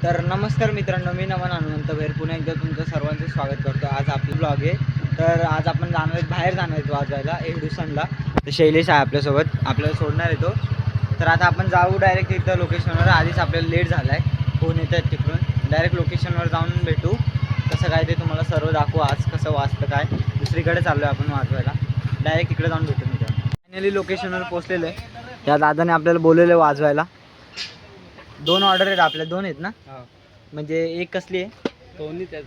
तर नमस्कार मित्रांनो, मी नमन हनुमंत भैर पुन्हा एकदा तुमचं सर्वांचं स्वागत करतो। आज आपली ब्लॉग आहे। तर आज आपण जाणार आहेत, बाहेर जाणार आहेत वाजवायला एडुसनला। तर शैलेश आहे आपल्यासोबत, आपल्याला सोडणार आहे तो। तर आता आपण जाऊ डायरेक्ट इथं लोकेशनवर। आधीच आपल्याला लेट झाला आहे, फोन येत आहेत तिकडून। डायरेक्ट लोकेशनवर जाऊन भेटू, कसं काय ते तुम्हाला सर्व दाखवू। आज कसं वाजतं काय, दुसरीकडे चाललो आहे आपण वाजवायला। डायरेक्ट तिकडे जाऊन भेटू मित्रांनो। फायनली लोकेशनवर पोहोचलेलो आहे। त्या दादाने आपल्याला बोलवलं वाजवायला। दोन ऑर्डर आहेत आपल्या, दोन आहेत ना? म्हणजे एक कसली आहे? दोन्ही त्याच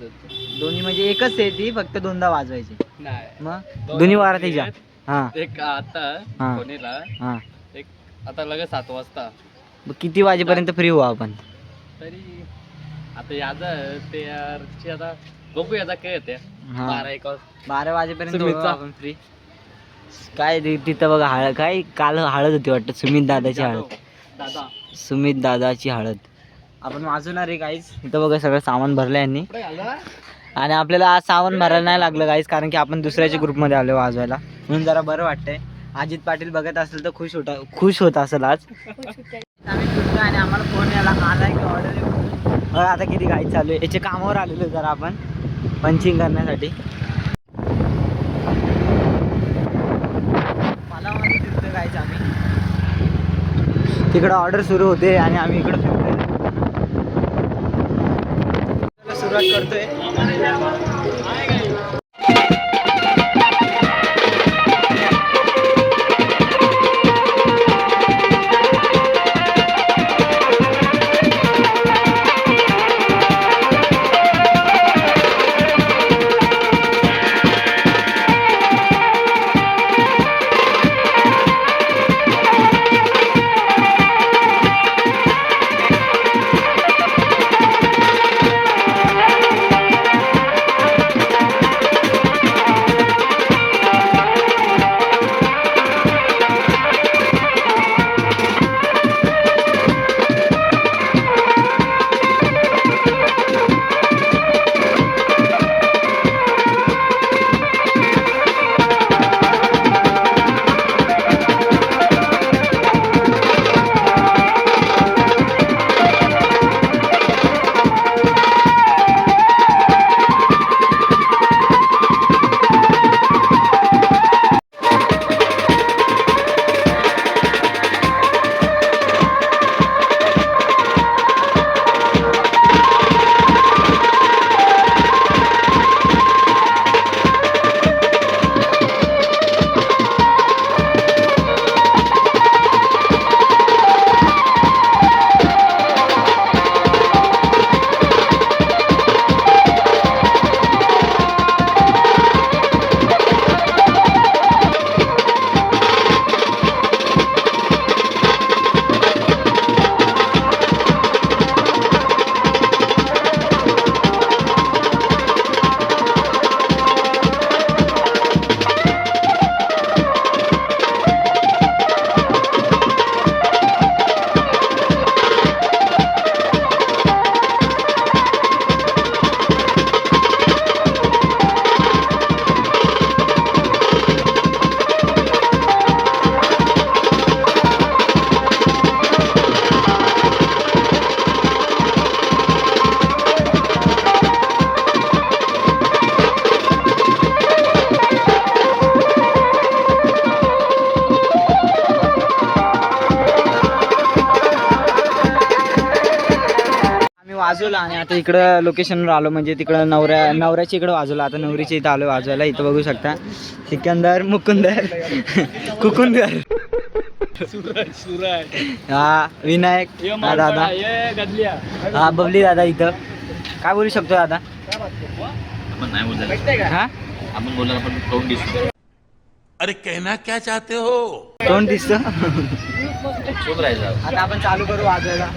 दोन्ही म्हणजे एकच आहे ती, फक्त दोनदा वाजवायची नाही मग दोन्ही वारात त्याच्या। हां एक आता हां कोणीला हां। एक आता लगेच 7 वाजता। मग किती वाजेपर्यंत फ्री हो आपण? तरी आता याचं ते यारची आता बघू याचा काय येते। 12-1 12 वाजेपर्यंत होऊ सुमितचा. आपण फ्री। काय तिथं बघा हळद, काय काल हळद होती वाटतं, सुमित दादाची हळद। दादा सुमित दादाची हळद आपण वाजवणार आहे गाईज। इथं बघा सगळं सामान भरलं यांनी, आणि आपल्याला आज सामान भरायला नाही लागलं गाईज, कारण की आपण दुसऱ्याच्या ग्रुपमध्ये आलो वाजवायला, म्हणून जरा बरं वाटतंय। अजित पाटील बघत असेल तर खुश होत असेल आज। आम्ही फिरतोय आणि आम्हाला फोन यायला आलाय की ऑर्डर आता किती गाईज चालू आहे। याच्या कामावर आलेलो जरा आपण पंचिंग करण्यासाठी। मला मध्ये फिरतोय गाईज आम्ही, तिकडं ऑर्डर सुरू होते आणि आम्ही इकडं फिरतोय। सुरुवात करतोय। वाजवला आणि आता इकडं लोकेशनवर आलो, म्हणजे तिकडं नवऱ्याच्या इकडं वाजवला। आता नवरीच्या इथं आलो वाजवायला। इथं बघू शकता सिकंदर, मुकुंदर, कुकुंदर, हा विनायक, हा दादा, हा बबली दादा। इथं काय बोलू शकतो दादा? आपण नाही बोलला हा आपण बोलला आपण तोंड दिसतो। अरे कहना क्या चाहते हो? तोंड दिसतं। चुप राहायचं। आता आपण चालू करू वाजवायला।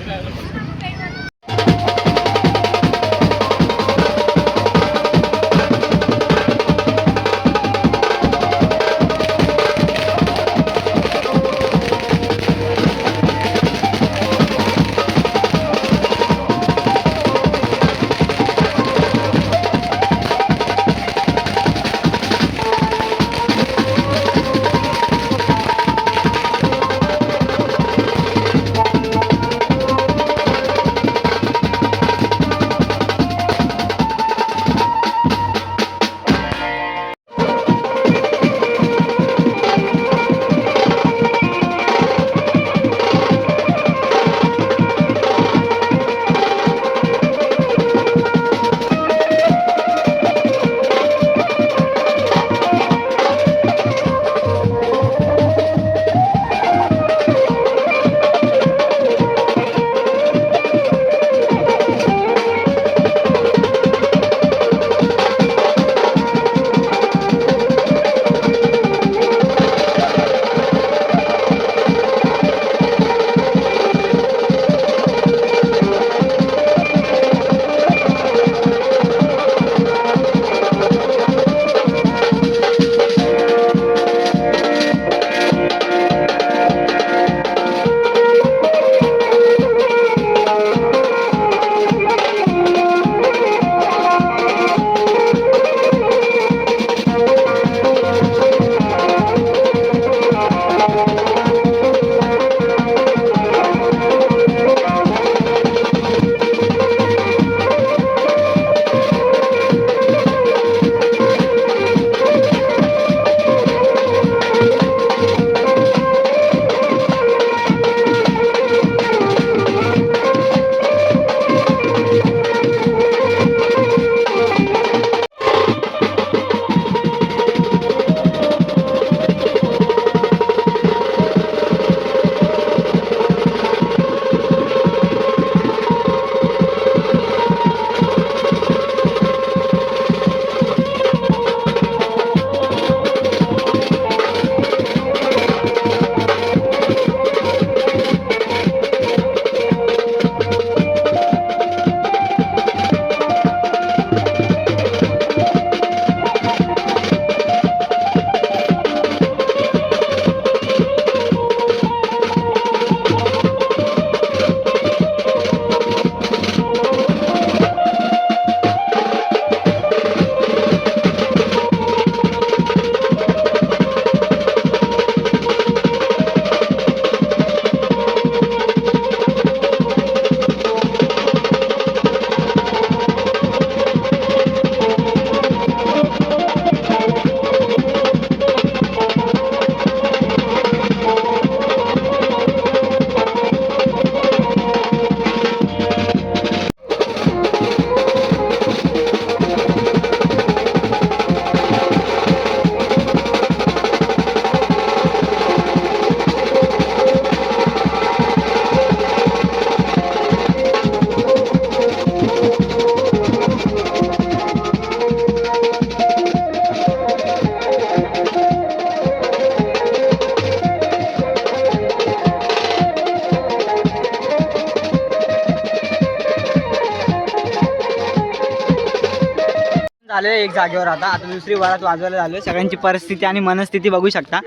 आले एक जागेवर आता दुसरी वरात वाजवायला झालो. सगळ्यांची परिस्थिती आणि मनस्थिती बघू शकता.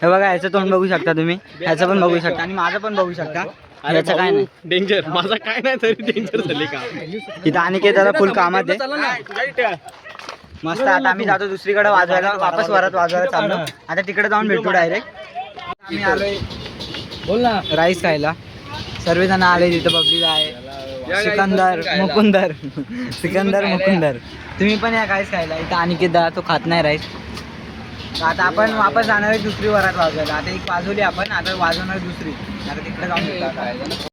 हे बघा ह्याचं तोंड बघू शकता तुम्ही, ह्याचं पण बघू शकता आणि माझं पण बघू शकता. ह्याचं काय नाही डेंजर, माझा काय नाही तरी डेंजर झाले का. इथं अनिकेताला फुल कामात आहे. मस्त. आता आम्ही जातो दुसरीकडे वाजवायला, वापस वरात वाजवायला चाललो. आता तिकडे जाऊन भेटू डायरेक्ट. आम्ही आलोय बोल ना. राईस खायला. सर्वजण आले तिथं. पब्लिक आहे, सिकंदर मुकुंदर सिकंदर मुकुंदर. तुम्ही पण या राईस खायला. इथं अनिकेत तो खात नाही राईस. तर आता आपण वापस जाणार आहे दुसरी वरात वाजवायला. आता एक वाजवली आपण, आता वाजवणार दुसरी. आता तिकडे जाऊन भेटू आता.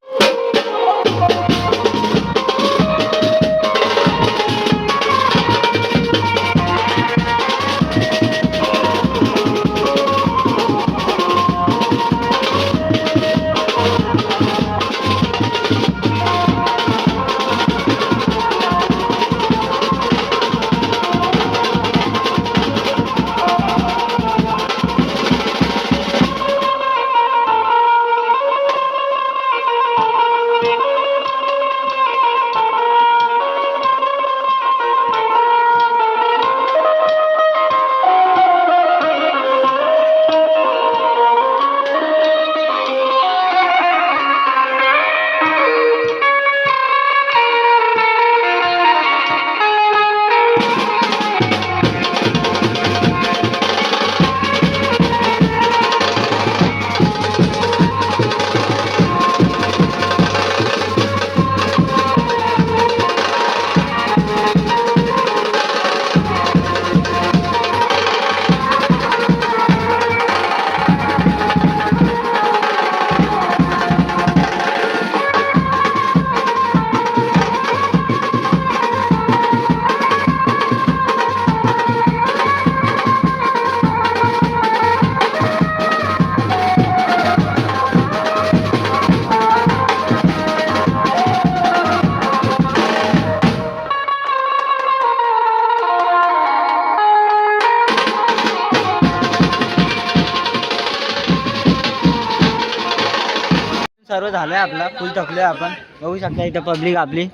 सर्व झालंय आपला. फुल थकलोय आपण. बघू शकता इथं पब्लिक आपली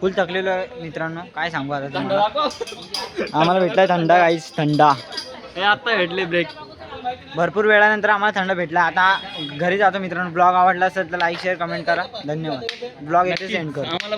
फुल थकलेलो आहे मित्रांनो. काय सांगू आता तुम्हाला. आम्हाला भेटलाय थंडा गाईस, थंडा. हे आता भेटले ब्रेक. भरपूर वेळानंतर आम्हाला थंड भेटला. आता घरी जातो मित्रांनो. ब्लॉग आवडला असेल तर लाईक शेअर कमेंट करा. धन्यवाद. ब्लॉग इथे सेंड करा.